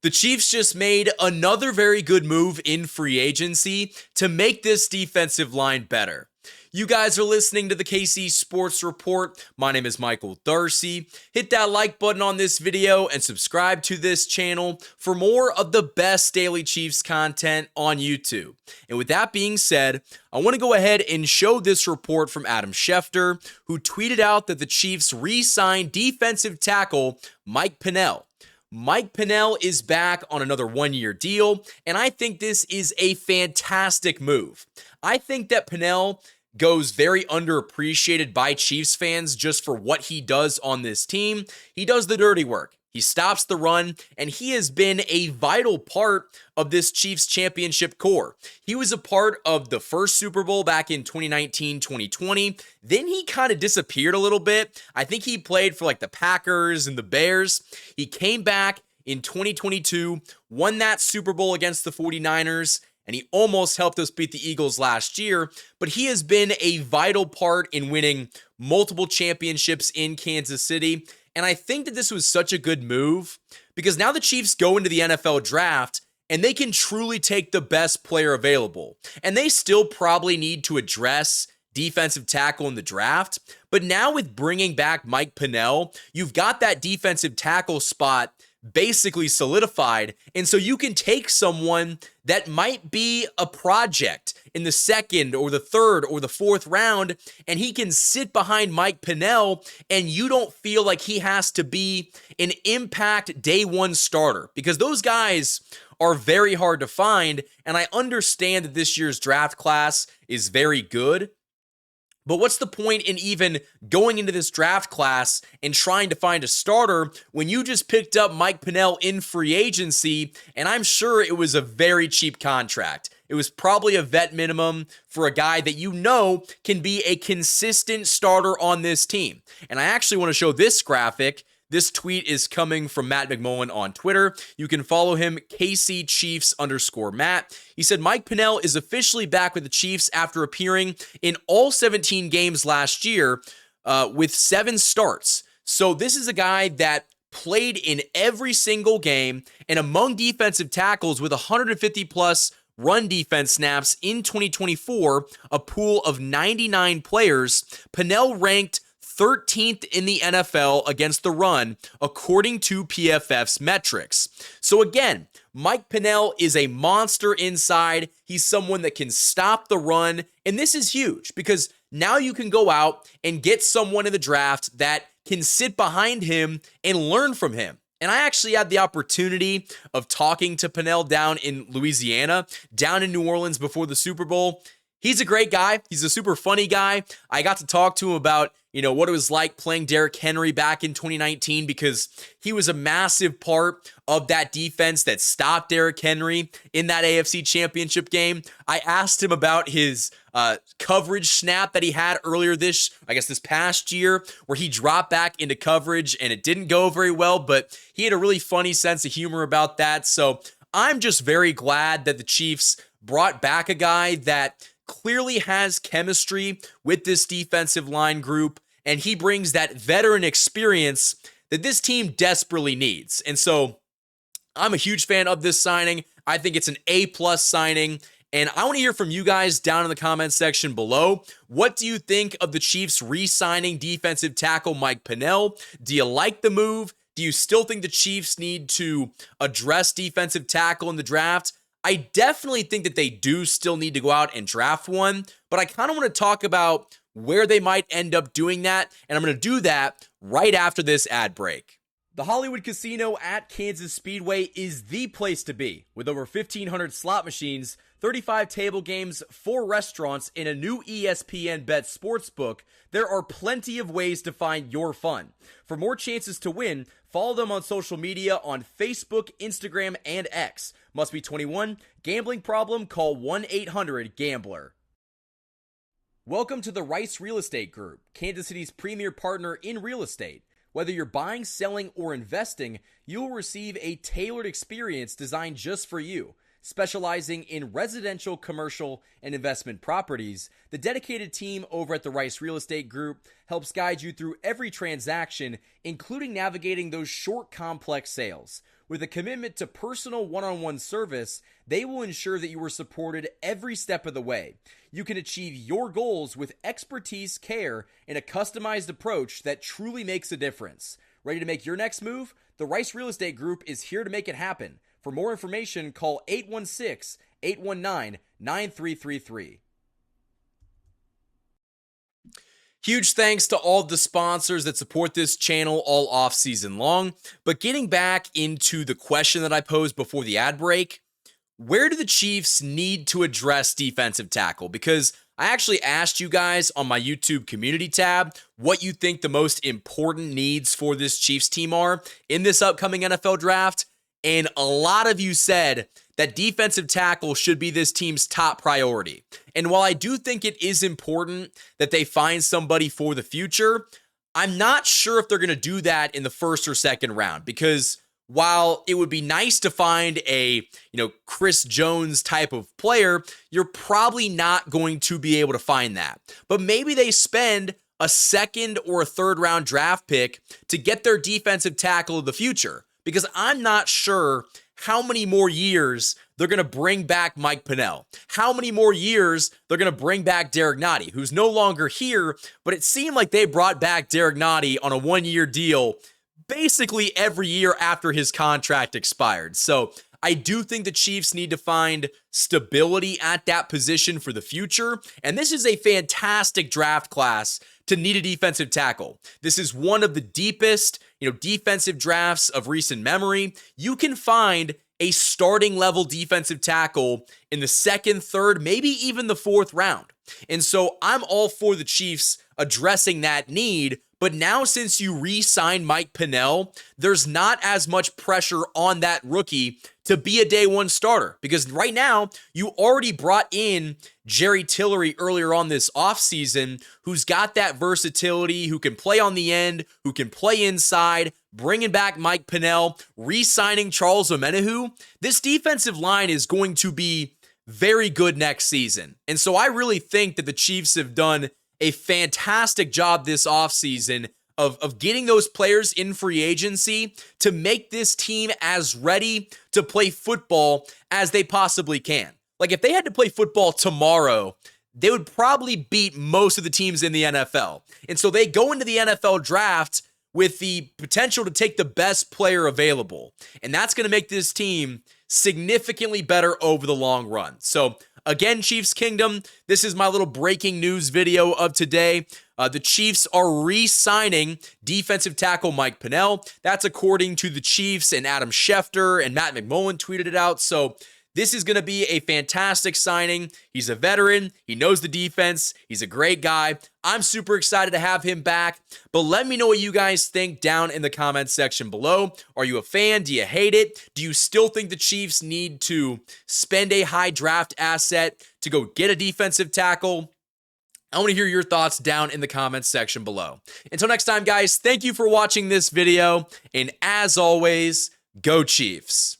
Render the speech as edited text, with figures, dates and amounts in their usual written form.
The Chiefs just made another very good move in free agency to make this defensive line better. You guys are listening to the KC Sports Report. My name is Michael Darcy. Hit that like button on this video and subscribe to this channel for more of the best daily Chiefs content on YouTube. And with that being said, I want to go ahead and show this report from Adam Schefter, who tweeted out that the Chiefs re-signed defensive tackle Mike Pennel. Mike Pennel is back on another one-year deal, and I think this is a fantastic move. I think that Pennel goes very underappreciated by Chiefs fans just for what he does on this team. He does the dirty work. He stops the run, and he has been a vital part of this Chiefs championship core. He was a part of the first Super Bowl back in 2019-2020. Then he kind of disappeared a little bit. I think he played for like the Packers and the Bears. He came back in 2022, won that Super Bowl against the 49ers, and he almost helped us beat the Eagles last year, but he has been a vital part in winning multiple championships in Kansas City. And I think that this was such a good move because now the Chiefs go into the NFL draft and they can truly take the best player available. And they still probably need to address defensive tackle in the draft. But now with bringing back Mike Pennel, you've got that defensive tackle spot basically solidified. And so you can take someone that might be a project in the second or the third or the fourth round, and he can sit behind Mike Pennel, and you don't feel like he has to be an impact day one starter, because those guys are very hard to find. And I understand that this year's draft class is very good, but what's the point in even going into this draft class and trying to find a starter when you just picked up Mike Pennel in free agency, and I'm sure it was a very cheap contract. It was probably a vet minimum for a guy that you know can be a consistent starter on this team. And I actually want to show this graphic. This tweet is coming from Matt McMullen on Twitter. You can follow him, KCChiefs_Matt. He said, Mike Pennel is officially back with the Chiefs after appearing in all 17 games last year with 7 starts. So this is a guy that played in every single game, and among defensive tackles with 150-plus run defense snaps in 2024, a pool of 99 players, Pennel ranked 13th in the NFL against the run, according to PFF's metrics. So again, Mike Pennel is a monster inside. He's someone that can stop the run, and this is huge because now you can go out and get someone in the draft that can sit behind him and learn from him. And I actually had the opportunity of talking to Pennel down in Louisiana, down in New Orleans before the Super Bowl. He's a great guy. He's a super funny guy. I got to talk to him about, what it was like playing Derrick Henry back in 2019 because he was a massive part of that defense that stopped Derrick Henry in that AFC Championship game. I asked him about his coverage snap that he had earlier this past year, where he dropped back into coverage and it didn't go very well, but he had a really funny sense of humor about that. So I'm just very glad that the Chiefs brought back a guy that clearly has chemistry with this defensive line group, and he brings that veteran experience that this team desperately needs. And so I'm a huge fan of this signing. I think it's an A+ signing, and I want to hear from you guys down in the comments section below. What do you think of the Chiefs re-signing defensive tackle Mike Pennel? Do you like the move? Do you still think the Chiefs need to address defensive tackle in the draft? I definitely think that they do still need to go out and draft one, but I kind of want to talk about where they might end up doing that, and I'm going to do that right after this ad break. The Hollywood Casino at Kansas Speedway is the place to be. With over 1,500 slot machines, 35 table games, 4 restaurants, and a new ESPN Bet Sportsbook, there are plenty of ways to find your fun. For more chances to win, follow them on social media on Facebook, Instagram, and X. Must be 21. Gambling problem? Call 1-800-GAMBLER. Welcome to the Rice Real Estate Group, Kansas City's premier partner in real estate. Whether you're buying, selling, or investing, you will receive a tailored experience designed just for you. Specializing in residential, commercial, and investment properties, the dedicated team over at the Rice Real Estate Group helps guide you through every transaction, including navigating those short, complex sales. With a commitment to personal one-on-one service, they will ensure that you are supported every step of the way. You can achieve your goals with expertise, care, and a customized approach that truly makes a difference. Ready to make your next move? The Rice Real Estate Group is here to make it happen. For more information, call 816-819-9333. Huge thanks to all the sponsors that support this channel all off season long. But getting back into the question that I posed before the ad break, where do the Chiefs need to address defensive tackle? Because I actually asked you guys on my YouTube community tab what you think the most important needs for this Chiefs team are in this upcoming NFL draft. And a lot of you said that defensive tackle should be this team's top priority. And while I do think it is important that they find somebody for the future, I'm not sure if they're going to do that in the first or second round, because while it would be nice to find a, Chris Jones type of player, you're probably not going to be able to find that. But maybe they spend a second or a third round draft pick to get their defensive tackle of the future, because I'm not sure how many more years they're going to bring back Mike Pennel, how many more years they're going to bring back Derek Nottie, who's no longer here, but it seemed like they brought back Derek Nottie on a one-year deal basically every year after his contract expired. So I do think the Chiefs need to find stability at that position for the future, and this is a fantastic draft class to need a defensive tackle. This is one of the deepest, defensive drafts of recent memory. You can find a starting level defensive tackle in the second, third, maybe even the fourth round. And so I'm all for the Chiefs addressing that need. But now, since you re-signed Mike Pennel, there's not as much pressure on that rookie to be a day one starter, because right now you already brought in Jerry Tillery earlier on this offseason, who's got that versatility, who can play on the end, who can play inside, bringing back Mike Pennel, re-signing Charles Omenihu. This defensive line is going to be very good next season. And so I really think that the Chiefs have done a fantastic job this offseason of getting those players in free agency to make this team as ready to play football as they possibly can. Like, if they had to play football tomorrow, they would probably beat most of the teams in the NFL. And so they go into the NFL draft with the potential to take the best player available. And that's going to make this team significantly better over the long run. So again, Chiefs Kingdom, this is my little breaking news video of today. The Chiefs are re-signing defensive tackle Mike Pennel. That's according to the Chiefs, and Adam Schefter and Matt McMullen tweeted it out. So this is going to be a fantastic signing. He's a veteran. He knows the defense. He's a great guy. I'm super excited to have him back. But let me know what you guys think down in the comments section below. Are you a fan? Do you hate it? Do you still think the Chiefs need to spend a high draft asset to go get a defensive tackle? I want to hear your thoughts down in the comments section below. Until next time, guys, thank you for watching this video. And as always, go Chiefs.